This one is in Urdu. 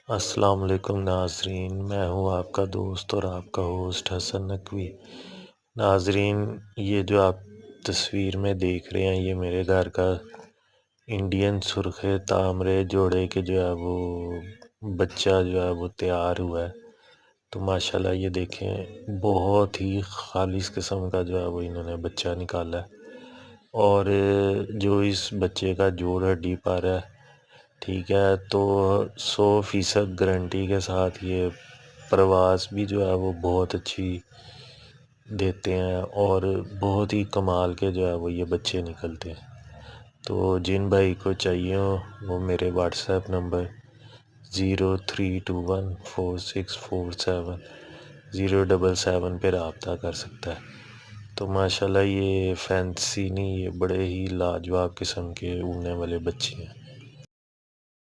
السلام علیکم ناظرین، میں ہوں آپ کا دوست اور آپ کا ہوسٹ حسن نقوی۔ ناظرین، یہ جو آپ تصویر میں دیکھ رہے ہیں یہ میرے گھر کا انڈین سرخ تامرے جوڑے کے جو ہے وہ بچہ جو ہے وہ تیار ہوا ہے۔ تو ماشاءاللہ یہ دیکھیں، بہت ہی خالص قسم کا جو ہے وہ انہوں نے بچہ نکالا ہے، اور جو اس بچے کا جوڑ ہڈی پر ہے، ٹھیک ہے، تو 100% گارنٹی کے ساتھ یہ پرواز بھی جو ہے وہ بہت اچھی دیتے ہیں، اور بہت ہی کمال کے جو ہے وہ یہ بچے نکلتے ہیں۔ تو جن بھائی کو چاہیے ہو وہ میرے واٹس ایپ نمبر 0321464707 پہ رابطہ کر سکتا ہے۔ تو ماشاءاللہ یہ فینسی نہیں، یہ بڑے ہی لاجواب قسم کے اڑنے والے بچے ہیں۔